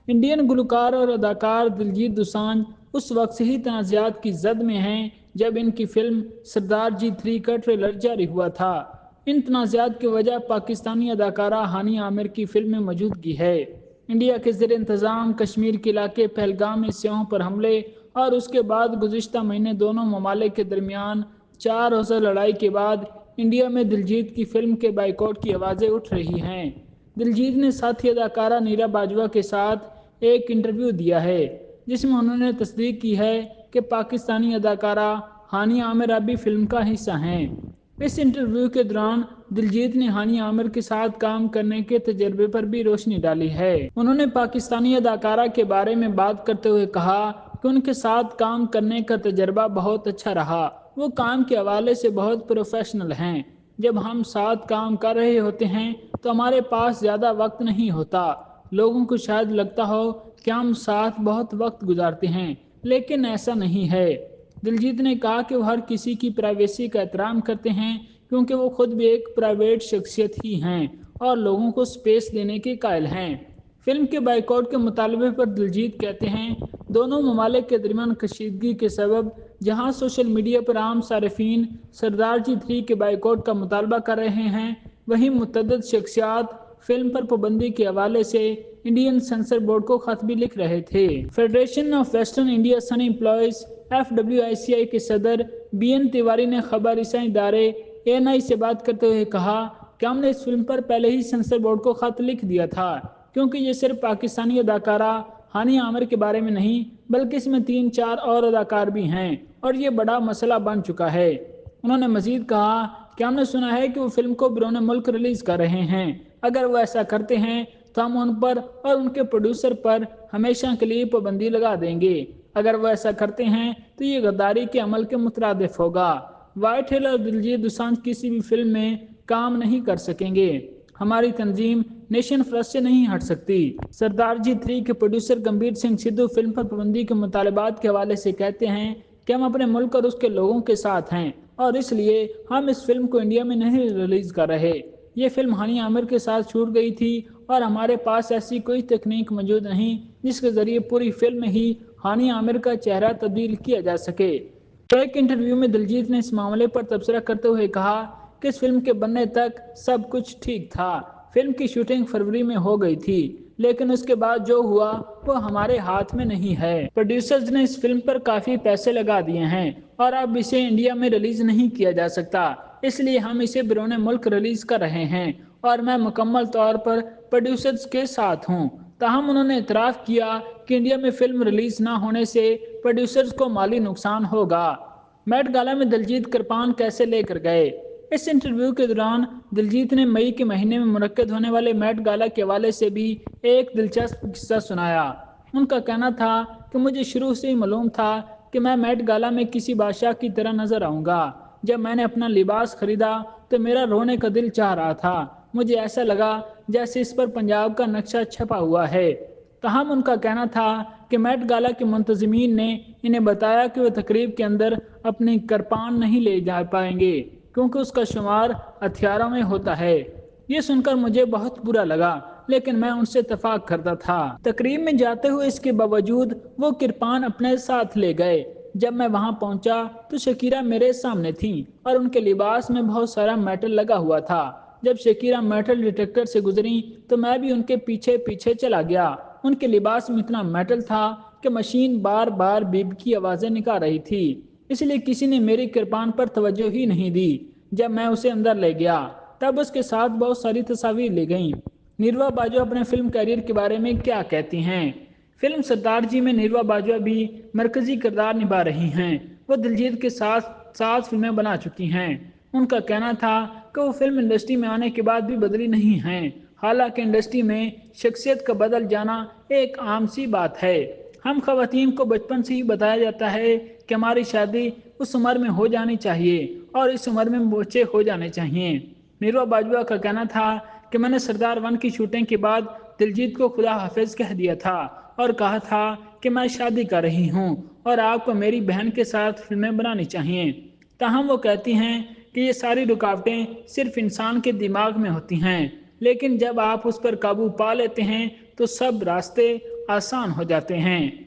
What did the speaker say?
Indian गुलकार और अदाकार दिलजीत दोसांझ उस वक्त से ही तनाज़ात की जद में हैं जब इनकी फिल्म सरदार जी 3 का ट्रेलर जारी हुआ था। इन तनाज़ात की वजह पाकिस्तानी अदाकारा हानिया आमिर की फिल्म में मौजूदगी है। इंडिया के ज़ेर इंतज़ाम कश्मीर के इलाके पहलगाम में सियाहों पर हमले और उसके बाद गुज़िश्ता महीने दोनों ममालिक के दरमियान 4 रोज़ा लड़ाई के बाद इंडिया में दिलजीत की फिल्म के बाइकआउट की आवाज़ें उठ रही हैं। दिलजीत ने साथी अदाकारा नीरा बाजवा के साथ एक इंटरव्यू दिया है जिसमें उन्होंने तस्दीक की है कि पाकिस्तानी अदाकारा हानिया आमिर अब भी फिल्म का हिस्सा हैं। इस इंटरव्यू के दौरान दिलजीत ने हानिया आमिर के साथ काम करने के तजर्बे पर भी रोशनी डाली है। उन्होंने पाकिस्तानी अदाकारा के बारे में बात करते हुए कहा कि उनके साथ काम करने का तजर्बा बहुत अच्छा रहा। वो काम के हवाले से बहुत प्रोफेशनल हैं। जब हम साथ काम कर रहे होते हैं तो हमारे पास ज़्यादा वक्त नहीं होता। लोगों को शायद लगता हो कि हम साथ बहुत वक्त गुजारते हैं, लेकिन ऐसा नहीं है। दिलजीत ने कहा कि वो हर किसी की प्राइवेसी का एहतराम करते हैं क्योंकि वो खुद भी एक प्राइवेट शख्सियत ही हैं और लोगों को स्पेस देने के कायल हैं। फिल्म के बाइकआउट के मुतालबे पर दिलजीत कहते हैं, दोनों ममालिक के दरमियान कशीदगी के सबब जहां सोशल मीडिया पर आम सार्फिन सरदार जी 3 के बाइकआउट का मुतालबा कर रहे हैं, वहीं मुतअद्दिद शख्सियात फिल्म पर पाबंदी के हवाले से इंडियन सेंसर बोर्ड को खत भी लिख रहे थे। फेडरेशन ऑफ वेस्टर्न इंडिया सन एम्प्लॉयज FWICI के सदर BN तिवारी ने खबर रिसाई इदारे ANI से बात करते हुए कहा कि हमने इस फिल्म पर पहले ही सेंसर बोर्ड को खत लिख दिया था, क्योंकि ये सिर्फ पाकिस्तानी अदाकारा हानिया आमिर के बारे में नहीं बल्कि इसमें 3-4 और अदाकार भी हैं और ये बड़ा मसला बन चुका है। उन्होंने मजीद कहा कि हमने सुना है कि वो फिल्म को बैरून मुल्क रिलीज कर रहे हैं। अगर वो ऐसा करते हैं तो हम उन पर और उनके प्रोड्यूसर पर हमेशा के लिए पाबंदी लगा देंगे। अगर वो ऐसा करते हैं तो ये गद्दारी के अमल के मुतरादिफ होगा। वाइट हिल और दिलजीत दोसांझ किसी भी फिल्म में काम नहीं कर सकेंगे। हमारी तंजीम नेशन फर्स्ट से नहीं हट सकती। सरदार जी 3 के प्रोड्यूसर गंभीर सिंह सिद्धू फिल्म पर पाबंदी के मुतालबात के हवाले से कहते हैं कि हम अपने मुल्क और उसके लोगों के साथ हैं और इसलिए हम इस फिल्म को इंडिया में नहीं रिलीज कर रहे। ये फिल्म हानिया आमिर के साथ शूट गई थी और हमारे पास ऐसी कोई तकनीक मौजूद नहीं जिसके जरिए पूरी फिल्म में ही हानिया आमिर का चेहरा तब्दील किया जा सके। एक इंटरव्यू में दिलजीत ने इस मामले पर तबसरा करते हुए कहा कि इस फिल्म के बनने तक सब कुछ ठीक था। फिल्म की शूटिंग फरवरी में हो गई थी, लेकिन उसके बाद जो हुआ वो हमारे हाथ में नहीं है। प्रोड्यूसर्स ने इस फिल्म पर काफी पैसे लगा दिए हैं और अब इसे इंडिया में रिलीज नहीं किया जा सकता, इसलिए हम इसे बैरून मुल्क रिलीज कर रहे हैं और मैं मुकम्मल तौर पर प्रोड्यूसर्स के साथ हूँ। ताहम उन्होंने इतराफ़ किया कि इंडिया में फिल्म रिलीज न होने से प्रोड्यूसर्स को माली नुकसान होगा। मेट गाला में दिलजीत किरपान कैसे लेकर गए। इस इंटरव्यू के दौरान दिलजीत ने मई के महीने में मुनक्किद होने वाले मेट गाला के हवाले से भी एक दिलचस्प किस्सा सुनाया। उनका कहना था कि मुझे शुरू से ही मालूम था कि मैं मेट गाला में किसी बादशाह की तरह नजर आऊंगा। जब मैंने अपना लिबास खरीदा तो मेरा रोने का दिल चाह रहा था। मुझे ऐसा लगा जैसे इस पर पंजाब का नक्शा छपा हुआ है। तहम उनका कहना था कि मेट गाला के मुंतज़मीन ने इन्हें बताया कि वह तकरीब के अंदर अपनी किरपान नहीं ले जा पाएंगे क्योंकि उसका शुमार हथियारों में होता है। ये सुनकर मुझे बहुत बुरा लगा, लेकिन मैं उनसे इत्तेफाक करता था। तकरीब में जाते हुए इसके बावजूद वो किरपान अपने साथ ले गए। जब मैं वहां पहुंचा तो शकीरा मेरे सामने थी और उनके लिबास में बहुत सारा मेटल लगा हुआ था। जब शकीरा मेटल डिटेक्टर से गुजरी तो मैं भी उनके पीछे पीछे चला गया। उनके लिबास में इतना मेटल था कि मशीन बार बार बीप की आवाजें निकाल रही थी, इसलिए किसी ने मेरी किरपान पर तवज्जो ही नहीं दी। जब मैं उसे अंदर ले गया तब उसके साथ बहुत सारी तस्वीर ली गईं। नीरवा बाजवा अपने फिल्म कैरियर के बारे में क्या कहती हैं। फिल्म सरदार जी में नीरवा बाजवा भी मरकजी किरदार निभा रही हैं। वो दिलजीत के साथ 7 फिल्में बना चुकी हैं। उनका कहना था कि वो फिल्म इंडस्ट्री में आने के बाद भी बदली नहीं हैं। हालांकि इंडस्ट्री में शख्सियत का बदल जाना एक आम सी बात है। हम खवातीन को बचपन से ही बताया जाता है कि हमारी शादी उस उम्र में हो जानी चाहिए और इस उम्र में बच्चे हो जाने चाहिए। नीरवा बाजवा का कहना था कि मैंने सरदार 1 की शूटिंग के बाद दिलजीत को खुदा हाफिज कह दिया था और कहा था कि मैं शादी कर रही हूँ और आपको मेरी बहन के साथ फिल्में बनानी चाहिए। ताहम वो कहती हैं कि ये सारी रुकावटें सिर्फ इंसान के दिमाग में होती हैं, लेकिन जब आप उस पर काबू पा लेते हैं तो सब रास्ते آسان ہو جاتے ہیں۔